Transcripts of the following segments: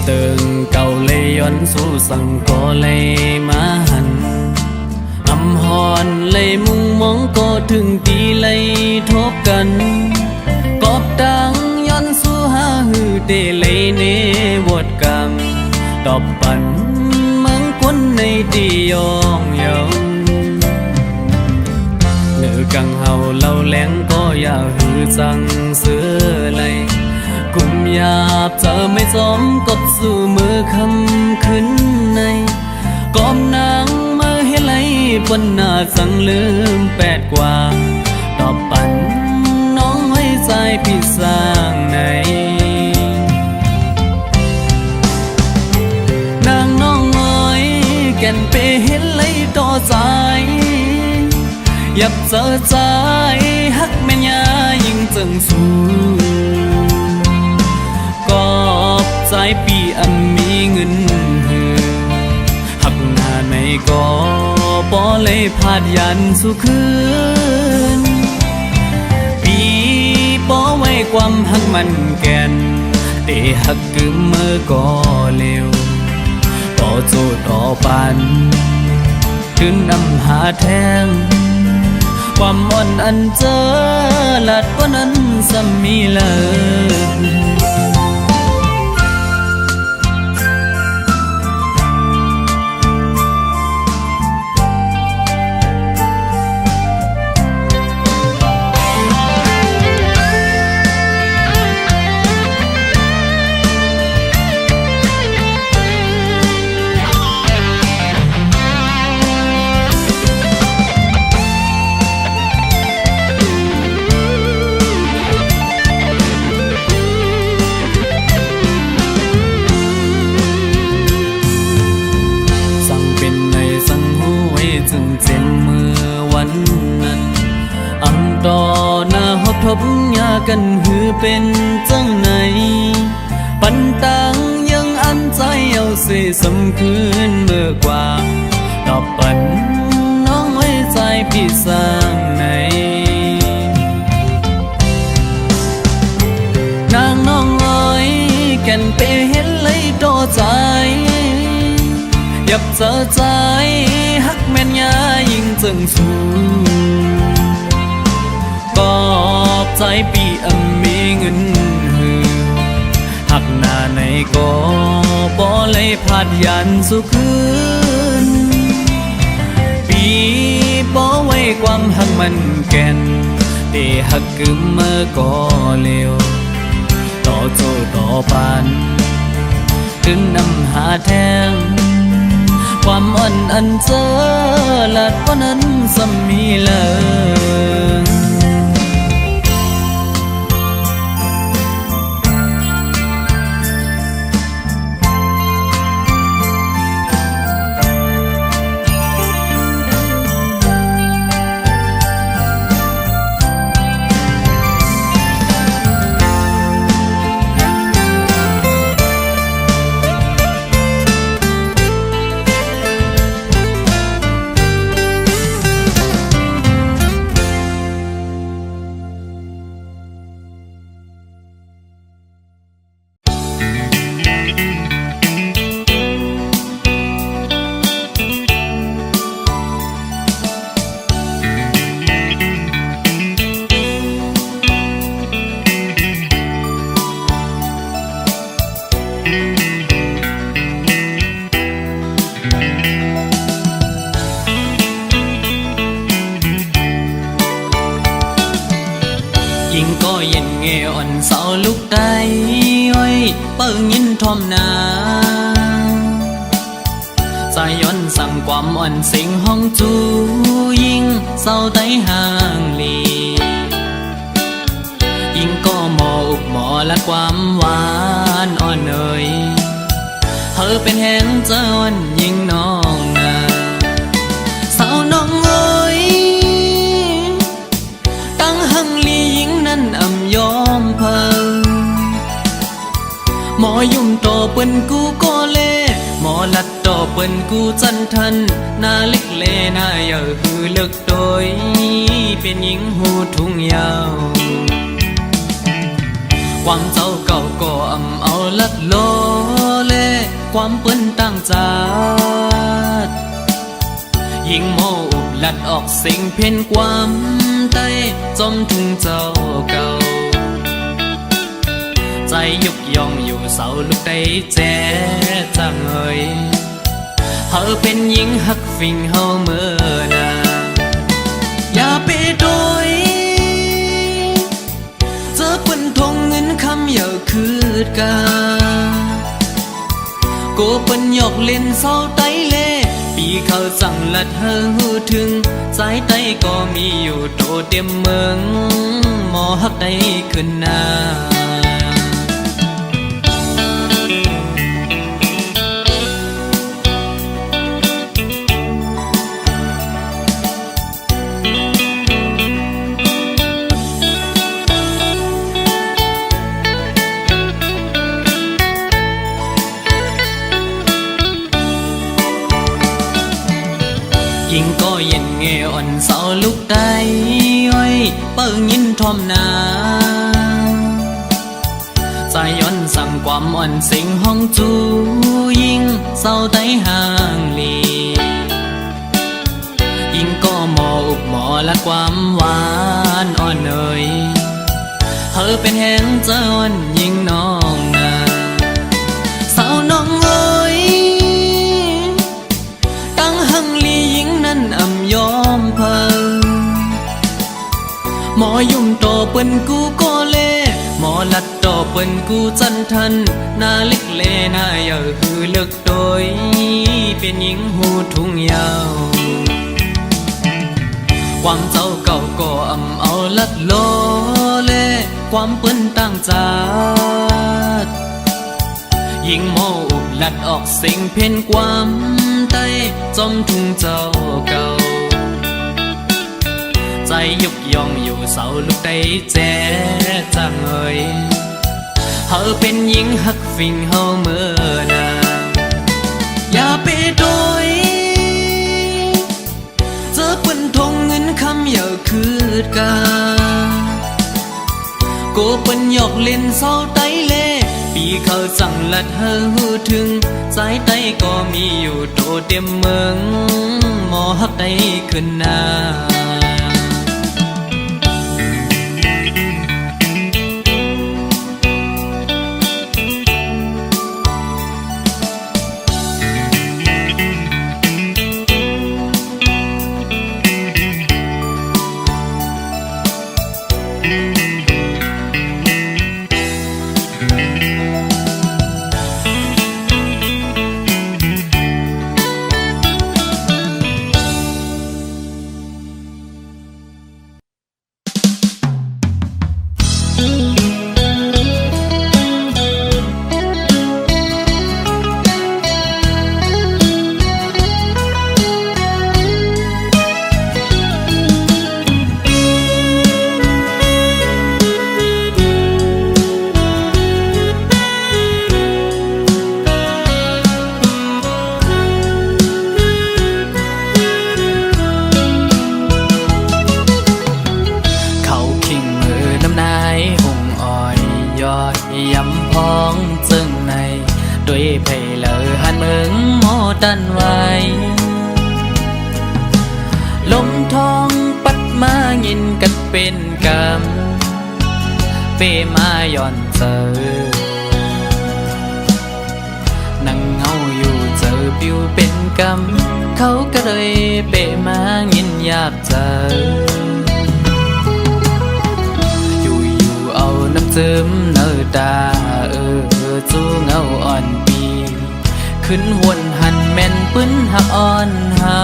เติงเก่าเลยย้อนสู่สังก็เลยมาหันอำหอนเลยมุ่งมองก็ถึงตีเลยทบกันกอบดังย้อนสู่หาหือเดเลยเนวดกังตอบปันเมืองคนในดียองยองเนื้อกังเฮาเล่าแหลงก็อย่าหือจังเสือเลยกุมหยาบเธอไม่สมกบสู่มือคำขึ้นในกอมนางมาให้ไหลปนหน้าสังลืมแปดกว่าตอบปันน้องไว้ใจพี่สร้างในนางน้องเอ๋ยแก่นไปเห็นไหลต่อใจยับเจอใจฮักแม่ยายิ่งจังสูกอบใจปีอันมีเงินหักหน้าในก็ปอเลยพาดยันสู่คืนปีปอไว้ความหักมันแก่นเตะหักกึมเมื่อก็เร็วต่อโจต่อปันขึ้นนำหาแทงความอ่อนอันเจอหลัดว่านั้นสมีเลยจึงเจ็บเมื่อวันนั้นอำต่อหน้าหอบทบยากันหือเป็นจังไหนปันตังยังอันใจเอาเสียสำคืนเมื่อกว่าตอบปันน้องไว้ใจพี่สร้างในนางน้องเอ๋ยแก่นไปเห็นเลยต่อใจยับเจอใจฮักแม่นยายิ่งจังสูกอบใจปีอันมีเงินหักหน้าในก็ปอเลยพาดยันสู่คืนปีปอไว้ความหักมันแก่นเตะหักกึมเมื่อก็เร็วต่อโจต่อปันถึงนำหาแทงความอ่อนอันเจอหลัดว่านั้นสมีเลยยิ่งก็เย็นเงอ่อนเสาลุกได้อ้อยเปิ้งยินทอมนาสายย้อนสั่งความอ่อนสิงห้องจูยิ่งเศร้าไต้ห่างลียิ่งก็หมออุกหมอและความหวานอ่อนเอ่ยเธอเป็นแห่งเจ้าวันยิ่งน้องนาสาวน้องเอ๋ยตั้งหังลียิ่งนั้นอ่ำยอมเพิ่งหมอยุ่มโตเปิ้นกูก็เล่หมอลัดโตเปิ้นกูจันทันนาเล็กเลนาเยอะหือเลิกโดยเป็นหญิงหูทุ่งยาวความเจ้าเก่าก็อ่ำเอาลัดโลเล ความเปิ้นต่างจากยิ่งโมอุบลัดออกสิ่งเพ่นความใต้จมถึงเจ้าเก่าใจยุกยองอยู่เสาลูกได้แจ้จังเอ่ยเฮาเป็นหญิงหักฟิงเฮาเมื่อนาอย่าไปโดยเจอเปิ้นทงเงินคำอย่าคืดกาโกเปิ้นหยอกเล่นเศร้าไตเล่ปีเขาสั่งลัดเฮอหูถึงสายไตก็มีอยู่โตเต็มเมืองหมอหักได้ขึ้นหน้ายิ่งก็เย็นเงอ่อนเสาลูกได้อ้อยเปิ้งยินทอมนาใจย้อนสั่งความอ่อนสิ่งห้องจูยิ่งเศร้าไตห่างลียิ่งก็หมออุบหมอและความหวานอ่อนเอ่ยเธอเป็นแห่งเจ้าอ่อนยิ่งน้องนาสาวน้องเอ้ยตั้งหังลียิ่งนั้นอ่ำยอมเพอหมอยุ่มโตเปิ้นกูก็เล่หมอลัดโตเปิ้นกูจันทันหน้าเล็กเล่หน้าเยอะคือเลิกโดยเป็นหญิงหูทุ่งยาวความเจ้าเก่าก็อ่ำเอาลัดโลเล่ความเปิ้นต่างจากยิ่งโมอุบลัดออกสิ่งเพ่นความใต้จมทุ่งเจ้าเก่าใจยุกยองอยู่เสาลูกได้แจ้จังเอ่ยเฮาเป็นหญิงหักฟิงเฮาเมื่อนาอย่าไปโดยเจอเปิ้นทงเงินคำอย่าคืดกาโกเปิ้นหยอกเล่นเศร้าไตเล่ปีเขาสั่งลัดเฮอหูถึงสายไตก็มีอยู่โตเต็มเมืองหมอหักได้ขึ้นหน้าดันไว้ลมทองปัดมายินกันเป็นกำเปมาย่อนเจอนั่งเงาอยู่เจอปิวเป็นกำเขาก็เลยเปมายินอยากเจออยู่เอาน้ำซึมเนื้อตาจูเงาอ่อนปีขึ้นวนหันแม่นปื้นหักอ่อนเฮา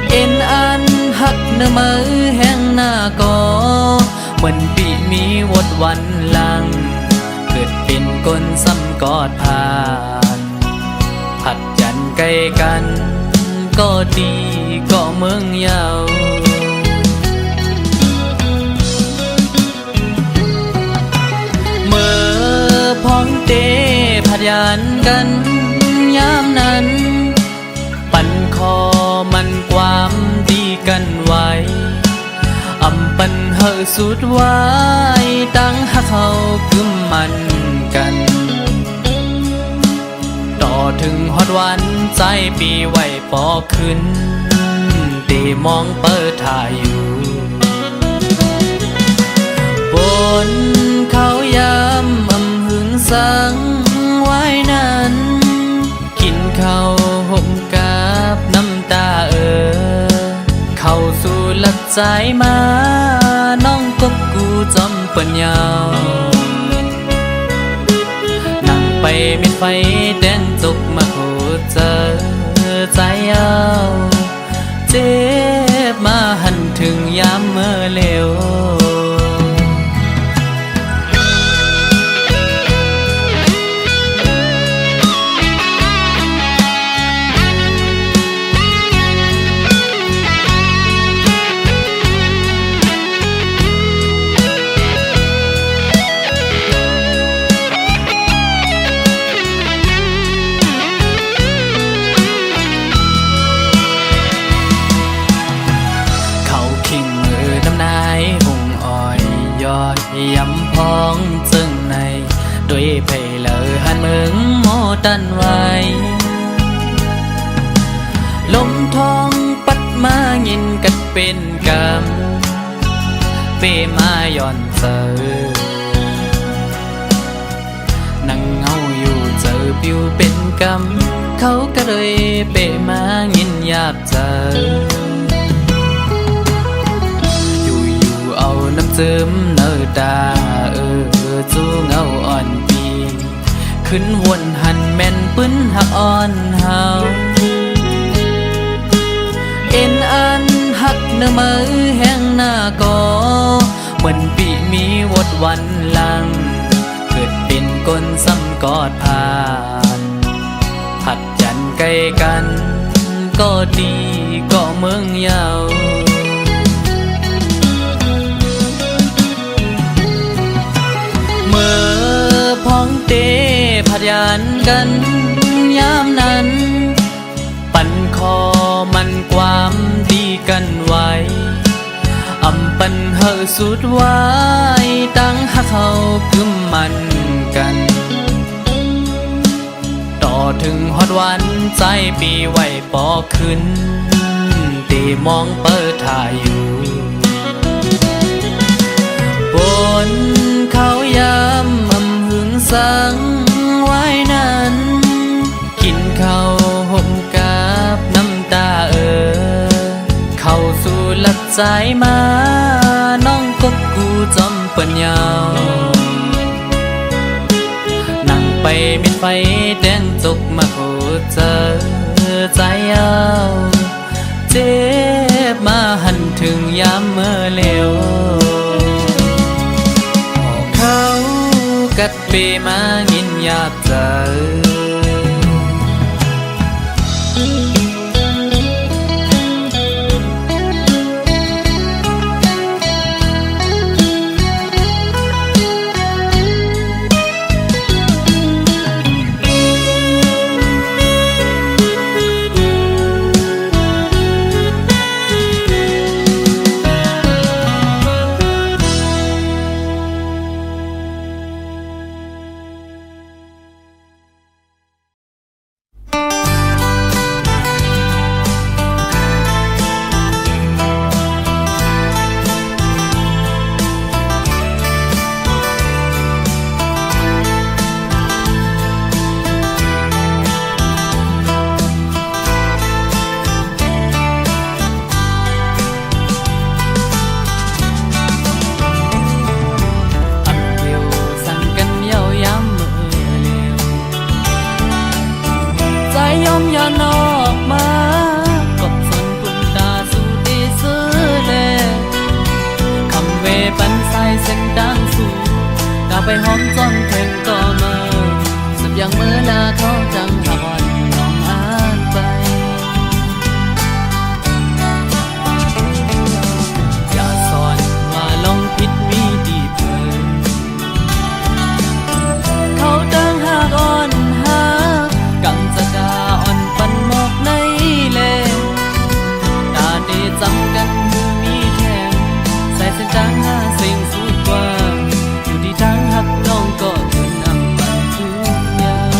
เอ็นอันหักเนื้อมือแห้งหน้าก็เหมือนปีมีวดวันหลังเกิดเป็นคนซ้ำกอดผ่านผัดจันใกล้กันก็ดีก็เมืองยาวพ้องเตผัดยันกันยามนั้นปั่นคอมันความดีกันไว้อำปันเฮอสุดไว้ตั้งหักเขากึมมันกัน ถึงฮอดวันใจปีไว้ปอขึ้นตีมองเปิดถ่ายอยู่บนเขายำหึงสังไว้นั้นกินข้าวห่มกับน้ำตาเข้าสู่หลักใจมาน้องกบกูจำปัญญานั่งไปมิดไฟแดงจุกมาโคเจอใจเอาเจ็บมาหันถึงยามเมื่อเลวยำพองจึงในด้วยเพลเลอหันมึงโมตันไว้ลมทองปัดมายินกัดเป็นกำเปมาย่อนเจอนั่งเงาอยู่เจอปิวเป็นกำเขาก็เลยเปมายินอยากเจอเอาน้ำเจิมเนื้อตาจูเงาอ่อนปีขึ้นวนหันแม่นปื้นหักอ่อนเฮาเอ็นอันหักเนื้อมือแห้งหน้าก็เหมือนปีมีวดวันหลังเกิดเป็นก้นซ้ำกอดผ่านหัดจันใกล้กันก็ดีก็เมืองยาวเมื่อพ้องเตผัดยานกันยามนั้นปั่นคอมันความดีกันไว้อำปันเฮอสุดไว้ตั้งหักเขากึมมันกันต่อถึงฮอดวันใจปีไว้ปอขึ้นตีมองเปิดถ่ายอยู่บนเขายำหึงสังไว้นั้นกินข้าวห่มกับน้ำตาเข้าสู่หลักใจมาน้องกบกูจำปัญญานั่งไปมิดไฟแดงจุกมาโคเจอใจเอาเจ็บมาหันถึงยามเมื่อเลวเขากัดเปมายินอยากเจอไปหอมจ้องเพ่งก็มาสุดอย่างเมื่อลาเขาจังหาวันน้องอ่านไปอย่าสอนว่าลองผิดมีดีเพิ่มเขาตั้งหากอ่อนหากำจะกาอ่อนปันหมอกในเลตาได้จำกันมีแทงใส่เส้นจางหาสิ่งสุดกว่าอยู่ที่ทางหักน้องก็เดินนำไปทุกอย่าง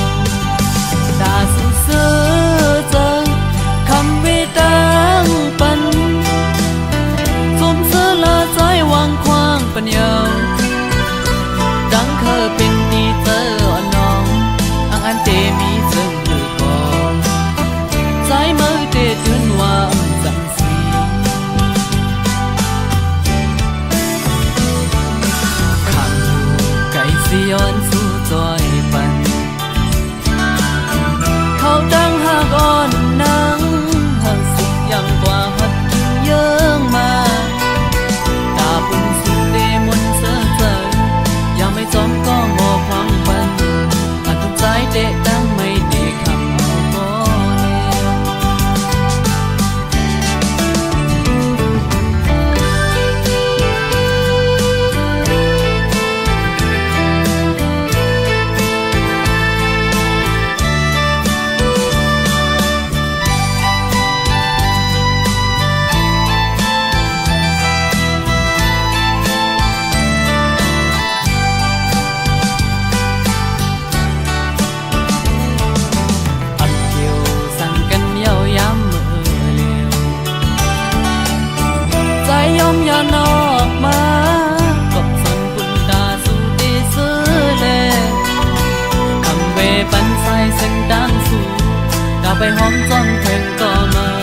ไปหอมจนถึงก็เมื่อ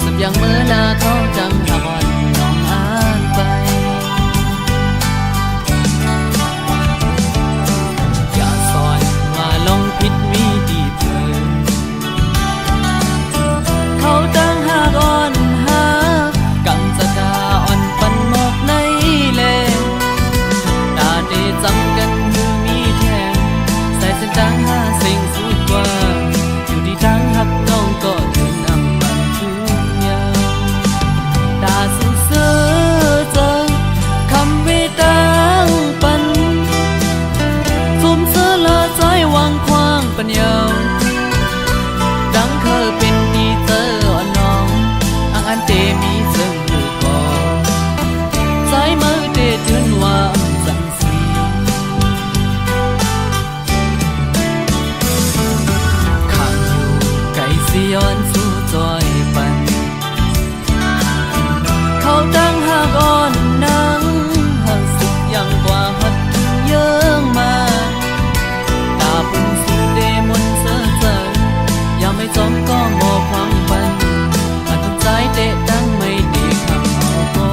สุดอย่างเมื่อนาเขาจังหักอ่อนน้องอ่านไปอย่าสอนว่าลงผิดมีดีเพิ่มเขาตั้งหากอ่อนหากังจะกาอ่อนปันหมกในเลนตาได้จำกันมือมีแทงใส่เส้นดังหาสิ่งสุดกว่าอยู่ที่ทางหักน้องก็ถึงอำบันทุกอย่างตาสู้เสือเจอคำวิตังปันซุ่มเสือละใจวางควางปัญญาดังเคยเป็นดีเจออ่อนน้องอันเตมีซึ่งอยู่ก่อนสายมือเดถึงว่าสังสีข้างอยู่ไก่สิย้อนสู่จอยปันเขาตั้งหากอ่อนนังหักสุดยังกว่าหัดเยื่องมาตาปุ่นสู่เดมนเสือเจอยังไม่จอมก็โง่ความปันอัดใจเดะดังไม่ดีคำเอาก่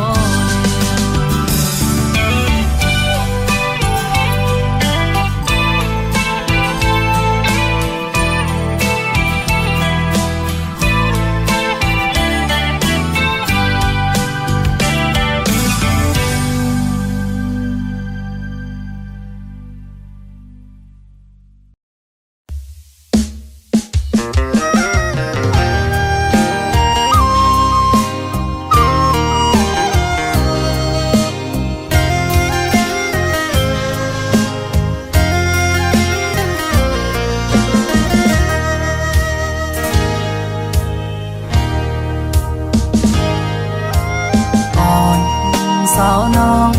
สาวน้อง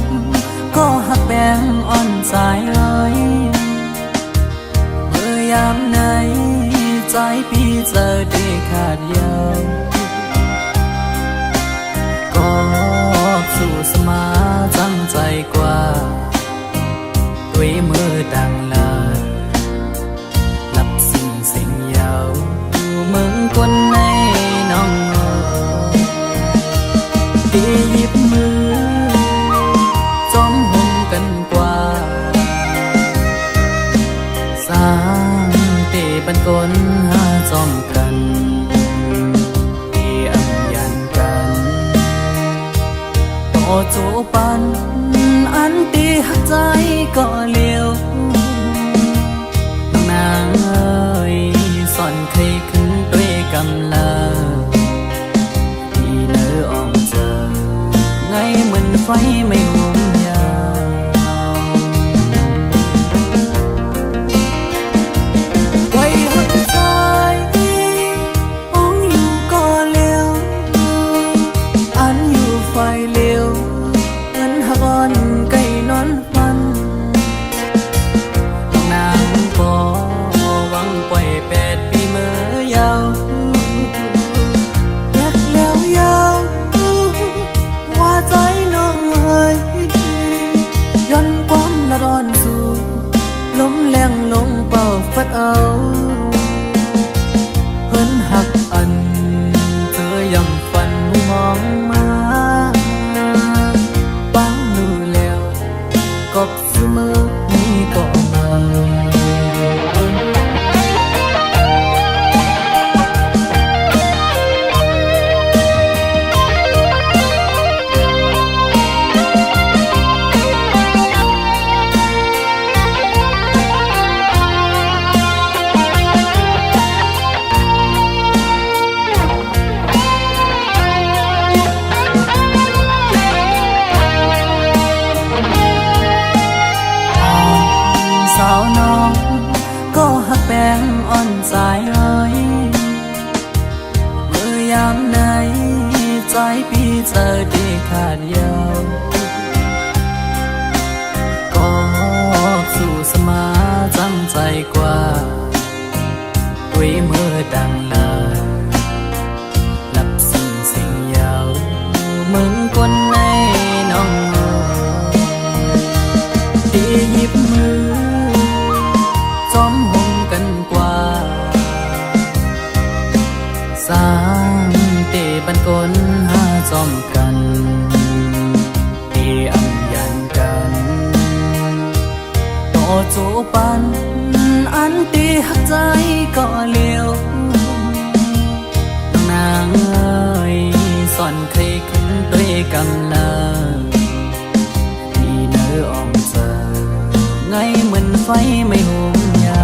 ก็หักแบงอ่อนใจเลยเมื่อยามไหนใจพี่เจอได้ขาดยาวก็สู่สมาจังใจกว่าด้วยมือดังลาหลับสิ่งเสียงยาวเมืองคนในน้องดีหยิบมือจอมห่มกันกว่าสร้างเตบันกลหาจอมกันที่อำยันกันโอจูปันอันตีหักใจก็เลี้ยวน้องนางเอ้ยสอนเคยขึ้นด้วยกำลาที่เนื้ออ่อมเจอไงเหมือนไฟไม่ห่วงยาวไว้หักใจมองอยู่ก็เลี้ยวอันอยู่ไฟเลี้ยวเหมือนหักอ่อนไก่นอนฟันน้องนางก็หวังปล่อย8 ปีเมื่อยาวรักแล้วยาวว่าใจน้องเอ้ยย้อนความละร้อนสู่ลมแรงลงเป่าฟัดเอาเพิ่นหักอันเธอยังฝันมองมาปังดูแล้วกบเสมอนี้ก็มาสาวน้องก็หักแบงอ่อนใจเลยเมื่อยามไหนใจพี่เจอได้ขาดยาวก็สู่สมาจังใจกว่าด้วยมือดังลาหลับสิ่งเสียงยาวมึงคนในน้องที่หยิบมือจอมห่มกันกว่า โจปันอันตีหักใจก็เลี้ยวนางเอ้ยสอนใครขึ้นด้วยกำลังที่เนื้ออ่องเจอไงเหมือนไฟไม่หุมยา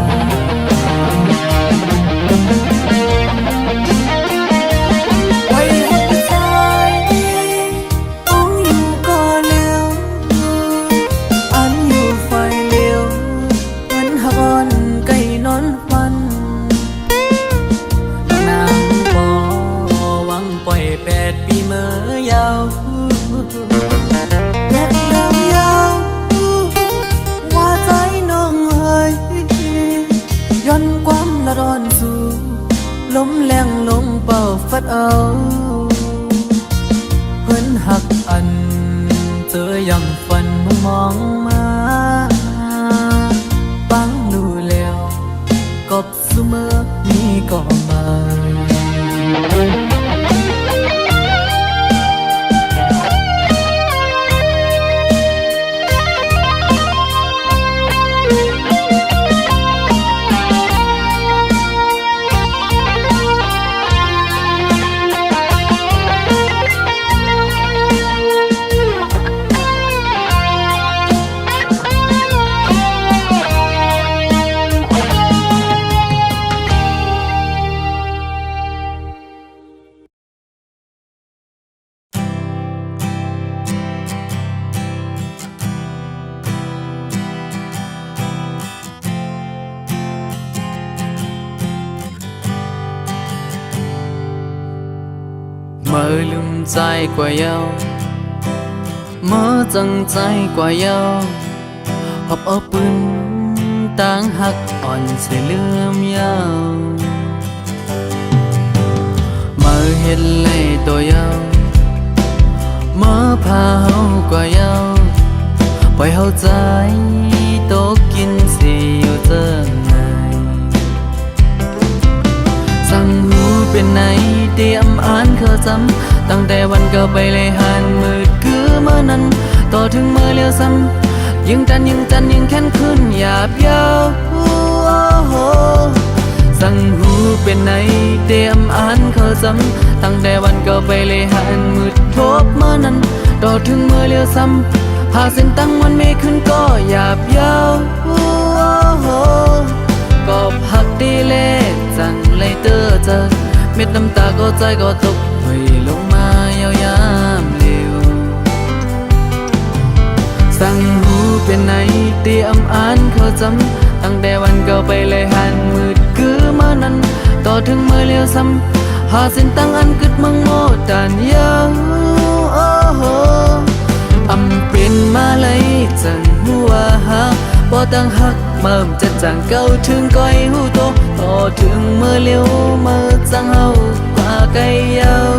ไว้หัวใจต้องอยู่ก็เลี้ยวอันอยู่ไฟเลี้ยวเหมือนหักอ่อนไก่นอนฟันนางปอหวังปล่อย8 ปีเมื่อยาวแยกยาวว่าใจน้องเฮ้ยย้อนความละร้อนสู่ล้มแรงลงเป่าฟัดเอาเพิ่นหักอันเจอยังฝันมองมาฟังดูแล้วกบเสมอนี้ก็มาmơ lung dài qua nhau mơ dâng dài qua nhau họp ở bưng tang hắc on sẽ lươm nhau mơ hết lệ tôi nhau mơ pha hậu qua nhau quay hậu dài tố kín gì yêu thương nàyสั่งหูเป็นไหนเตรียมอ่านเคอจำตั้งแต่วันเก่าไปเลยหันมืดคือเมื่อนั้นต่อถึงเมื่อเลี้ยวซ้ำยังจันยังแค้นขึ้นหยาบยาวสั่งหูเป็นไหนเตรียมอ่านเคอจำตั้งแต่วันเก่าไปเลยหันมืดทบเมื่อนั้นต่อถึงเมื่อเลี้ยวซ้ำหาเส้นตั้งวันไม่ขึ้นก็หยาบยาวก็พักดีเล่จังเลยเตอเจอเม็ดน้ำตาก็ใจก็ตกถอยลงมายาวยามเร็วสั่งหูเป็นไหนเตรียมอ่านเขาจำตั้งแต่วันเก่าไปเลยหันมืดคือเมื่อนั้นต่อถึงเมื่อเลี้ยวซ้ำหาเส้นตั้งอันกึดมังโมดานยาวอำเป็นมาเลยจังหัวหักบ่ตั้งหักเมิ่มจะจังเก่าถึงก้อยหูโตต่อถึงเมื่อเลี้ยวเมื่อจังเฮากว่าไกลยาว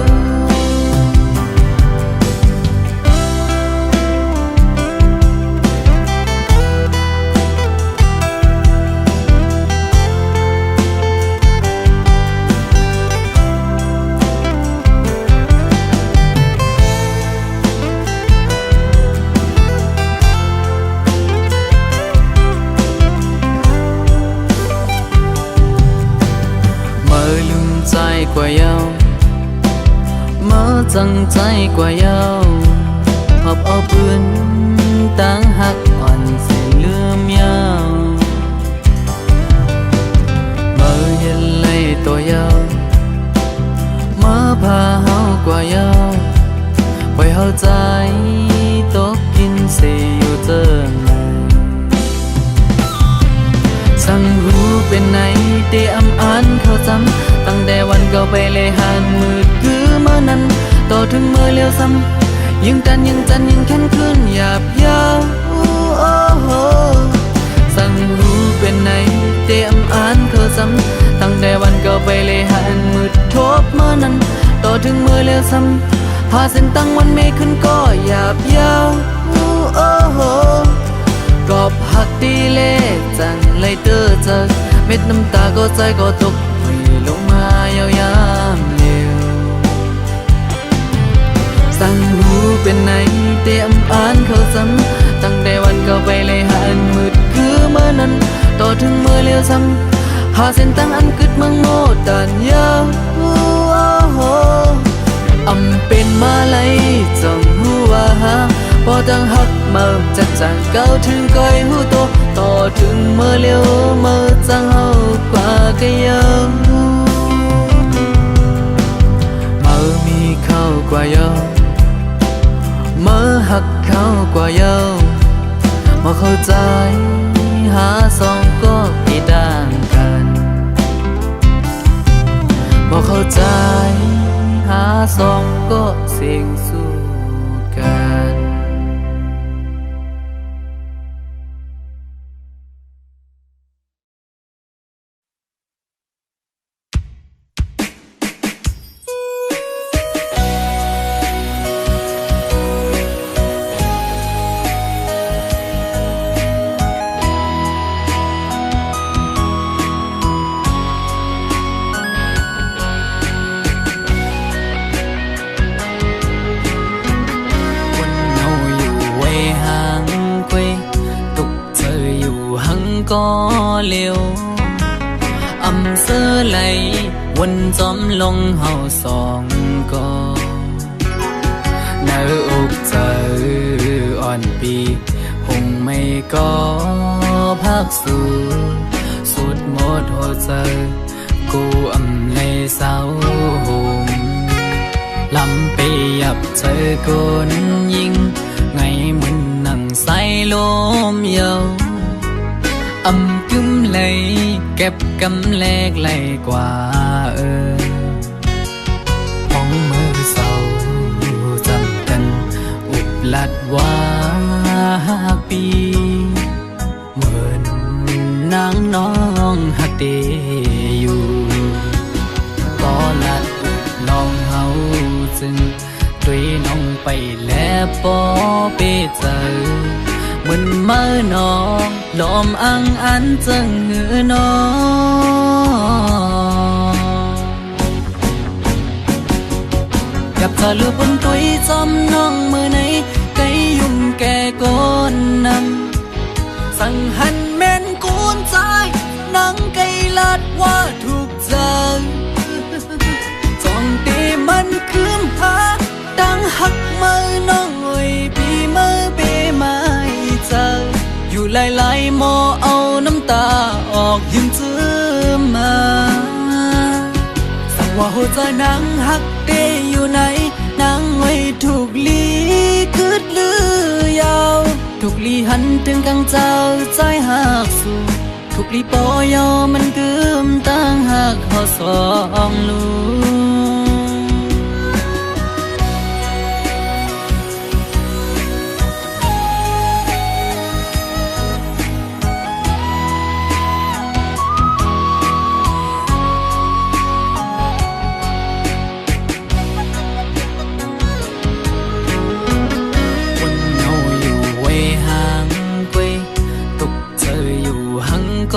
กว่าเยาเมื่อจังใจกว่าเยาหอบเอาปืนตั้งหักอ่อนเสียเลื่อมยาวเมื่อเห็นเลยตัวเยาเมื่อพาเฮากว่าเยาปล่อยเฮาใจตกกินเสียอยู่เจอไงสั่งรู้เป็นไหนเตรียมอ่านเขาจำตั้งแต่วันเก่าไปเลยหันมืดคือเมื่อนั้นต่อถึงเมื่อเลี้ยวซ้ำยังจันยังแค้นขึ้นหยาบยาวสั่งรู้เป็นไหนเตรียมอ่านเขาจำตั้งแต่วันเก่าไปเลยหันมืดทบเมื่อนั้นต่อถึงเมื่อเลี้ยวซ้ำหาเส้นตั้งวันไม่ขึ้นก็หยาบยาวกอบหักดีเล่จังเลยเตอเจอเม็ดน้ำตาก็ใจก็ตกถอยลงมายาวยามเร็วสั่งหูเป็นไหนเตรียมอ่านเขาจำตั้งแต่วันเก่าไปเลยหันมืดคือเมื่อ เลี้ยวซ้ำหาเส้นตั้งอันกึดเมืองโมตันยาอำเป็นมาไลจงหูว่าหาพอตั้งหักมาจัดจานเก้าถึงก้อยหูโตต่อถึงเมื่อเลี้ยวเมื่อจังเฮากว่าก็ยังเมื่อมีเข้ากว่าเยาเมื่อหักเข้ากว่าเยาเมื่อเข้าใจหาสองก็ไม่ต่างกันเมื่อเข้าใจหาสองก็เสี่ยงสู้กันก็เลี้ยวอำเสื้อไหลวนจอมลงเฮาสองก็เนื้ออกเจออ่อนปีคงไม่ก็พักสู่สุดหมดหัวใจกูอำเลยเศร้าห่มลำไปยับเจอคนยิงไงมึนนั่งใส่ลมเยาอำกึมเลยเก็บกำแลกไหลกว่าห้องมือเศร้าจำกันอุบลัดว่าปีเหมือนนางน้องหักเดอยู่ก็ลัดลองเฮาจึงด้วยน้องไปแล้วปอเปเจอมันเมื่อนองลมอังอันจังหือนออยากเธอลือบนตัวจำน้องมือไหนไกยุ่มแก่ก้นนำสั่งหันแม่นกูนใจนังไกลัดว่าถูกใจจ้องตีมันคืมหาดังหักมือน้องไว้ปีมือเปมาอยู่หลายๆหมอเอาน้ำตาออกยืมจื้อมาสั่งว่าหัวใจนางหักเดอยู่ไหนนางไว้ถูกลีคืดลือยาวถูกลีหันถึงกังเจ้าใจหักสู่ถูกลีปอยอมันกึมตั้งหักเขาสองลู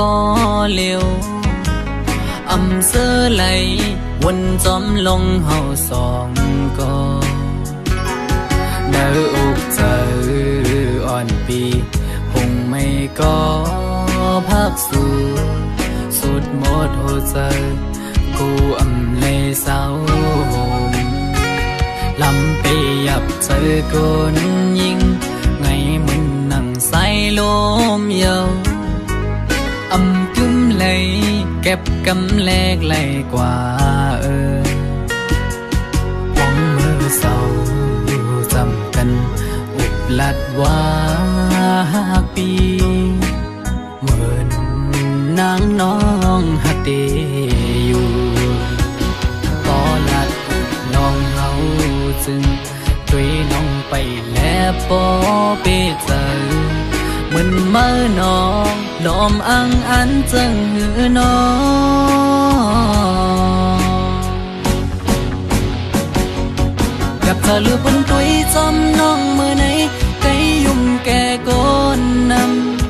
ก็เลี้ยวอำเสื้อไหลวนจอมลงเฮาสองก็เนื้ออกเจออ่อนปีคงไม่ก็พักสู่สุดหมดหัวใจกูอำเลยเศร้าห่มลำไปยับเจอคนยิงไงมึนนั่งใส่ลมเยาอำกึมเลยเก็บกำแลกไหลกว่าห้องมือเศร้าจำกันอุบลัดว่าปีเหมือนนางน้องหักเดอยู่ก็ลัดลองเฮาจึงด้วยน้องไปแล้วปอเปเจอมันเมื่อนองลมอังอันจังหือนอกับเธอลือบนตัวจำน้องมือไหนไกยุ่มแก่ก้นน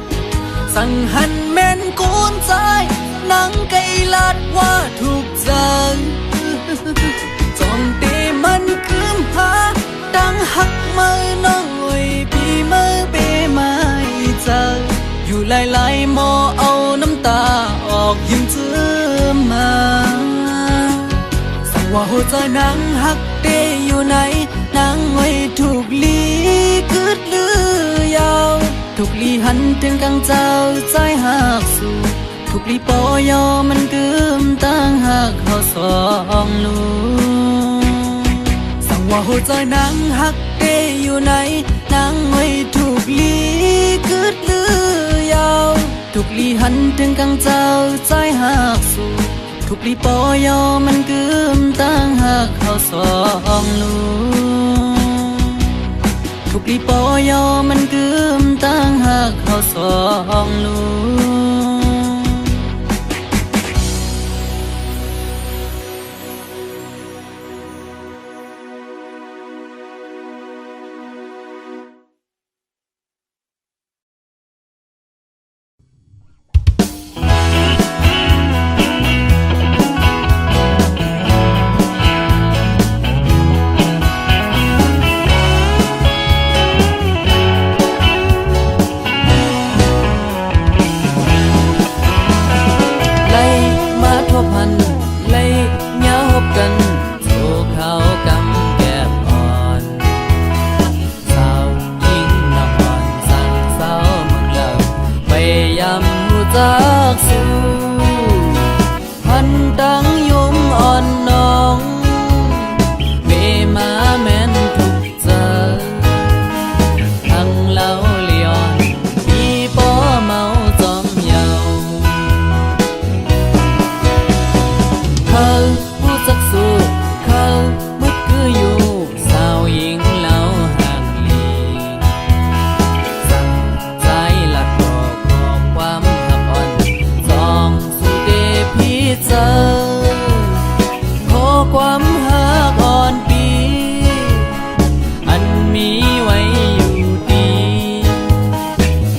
ำสั่งหันแม่นกูนใจนังไกลัดว่าถูกใจจ้องตีมันคืมหาดังหักมือน้องไว้ปีมือเปมาเจออยู่ห หลายๆหมอเอาน้ำตาออกยิ้มซื้อมาสั่งว่าหัวใจนางหักเดอยู่ไหนนางไว้ถูกลีกึดลือยาวถูกลีหันถึงกังเจ้าใจหักสู่ถูกลีปอยอมันกึมตั้งหักเขาสองลูสั่งว่าหัวใจนางหักเดอยู่ไหนนางไว้ถูกลีกึดลือยาวถูกลีหันถึงกังเจ้าใจหักสู่ถูกลีปอยอมันกึมตั้งหักเขาสองลูถูกลีปอยอมันกึมตั้งหักเขาสองลูจากสู่พันตังยมอ่อนน้องเมมาแม่นทุกเจอทั้งเล่าเลียนปีปอเมาจอมเยาเขาผู้จักสู้เขามึกคืออยู่สาวหญิงเล่าห่างลีสั่งใจละก็ขอความเจอขอความหักอ่อนปีอันมีไว้อยู่ดี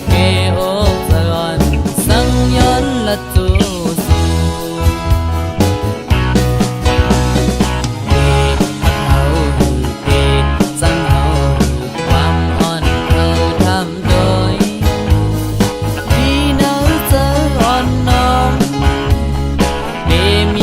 เกโอกสะอ่อนสังย้อนละจูสู่เกพักเฮาเกสังเฮาความอ่อนเฮาทำโดยที่เนาเจออ่อนน้องมี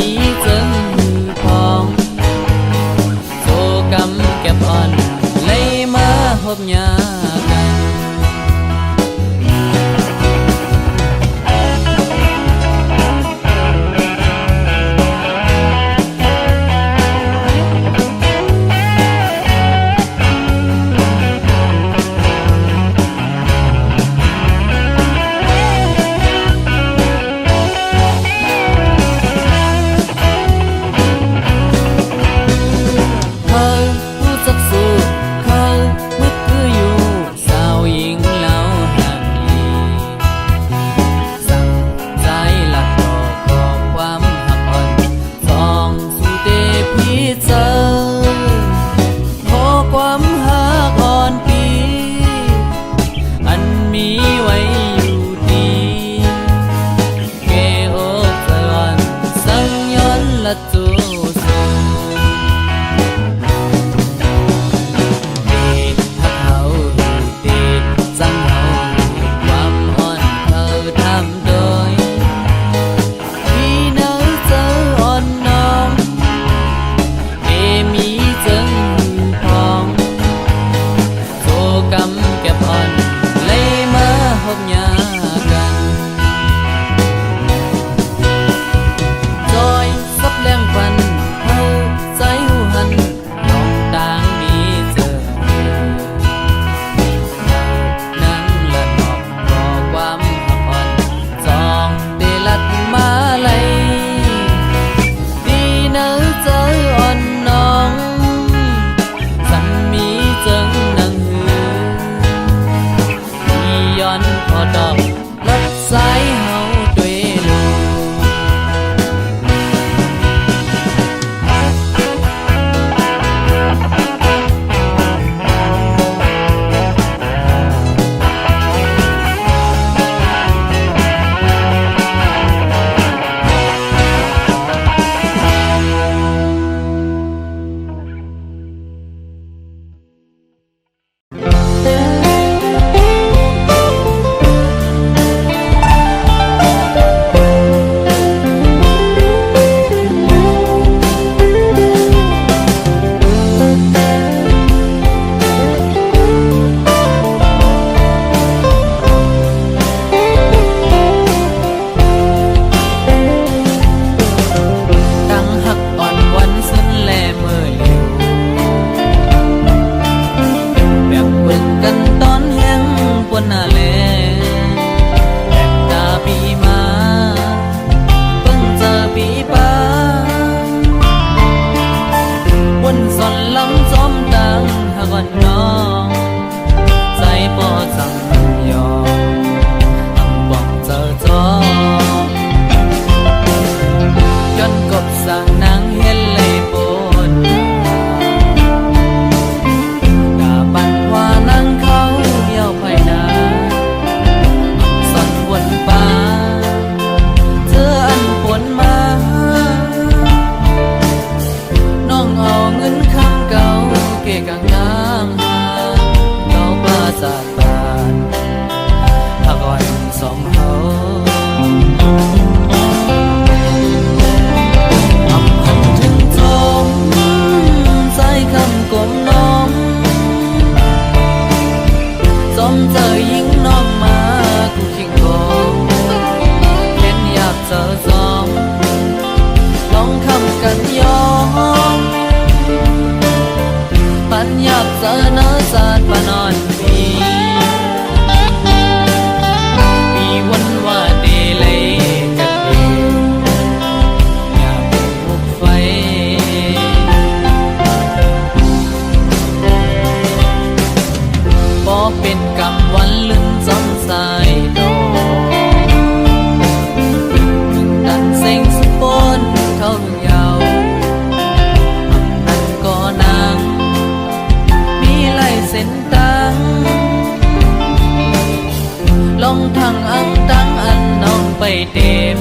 เต็ม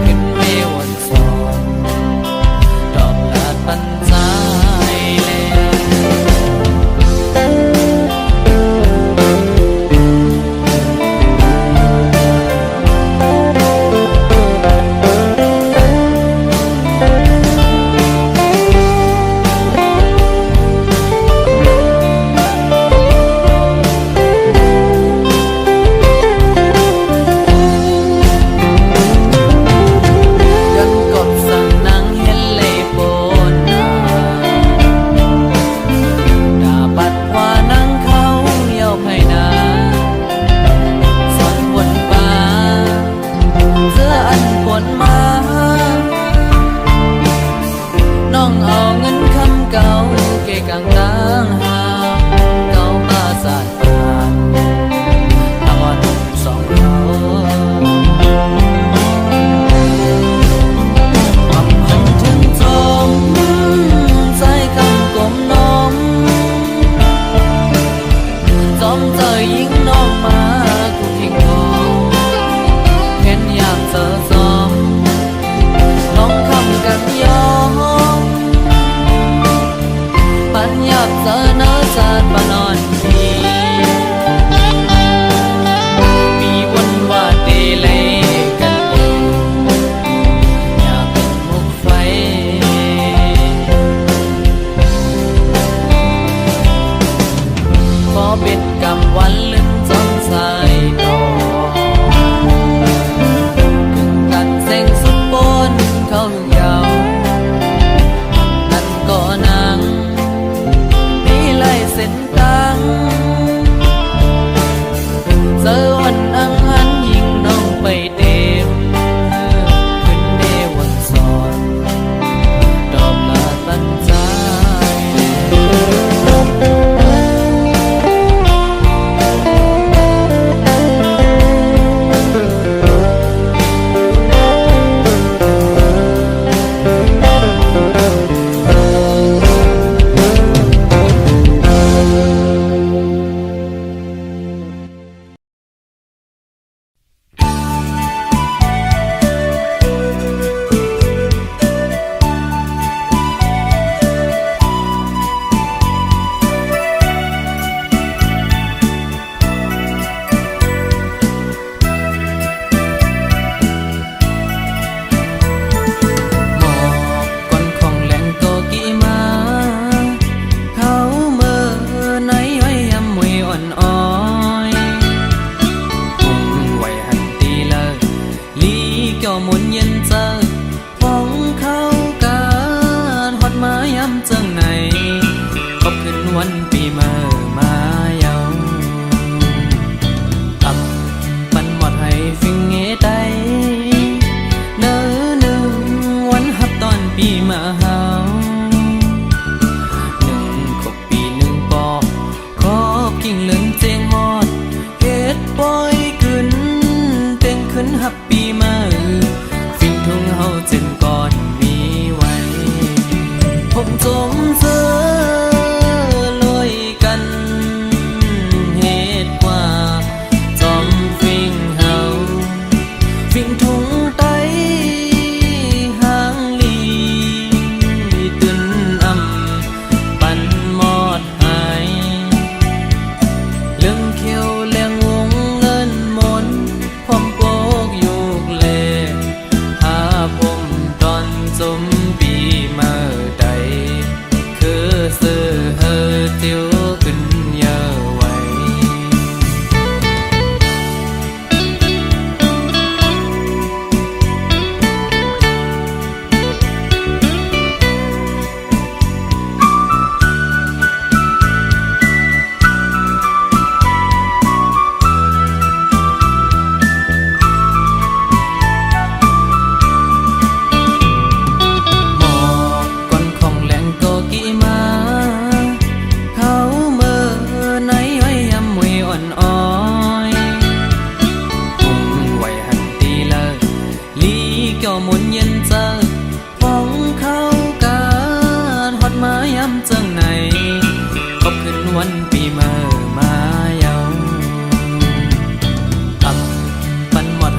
ขึ้นเมวันสองดอกลาดปันใจแล้ว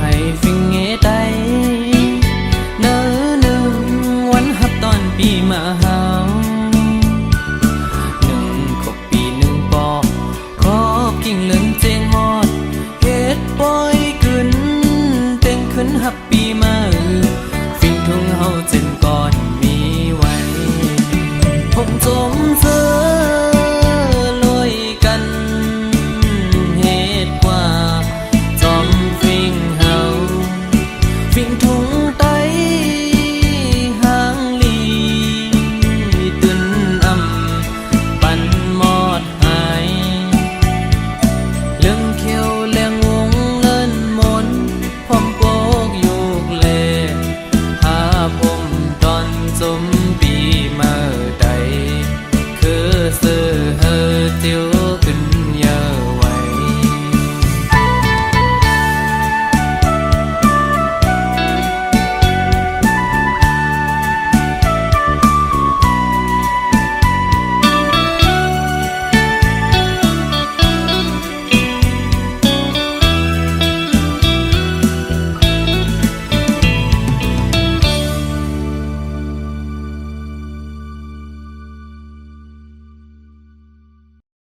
ใ ฟิงเงไตเนอหนึ่งวันฮับตอนปีมาเฮาหนึ่งขบปีหนึ่งปอขอบกิ่งเหลืองเจงฮอดเฮ็ดปอยขึ้นเต้นขึ้นฮับปี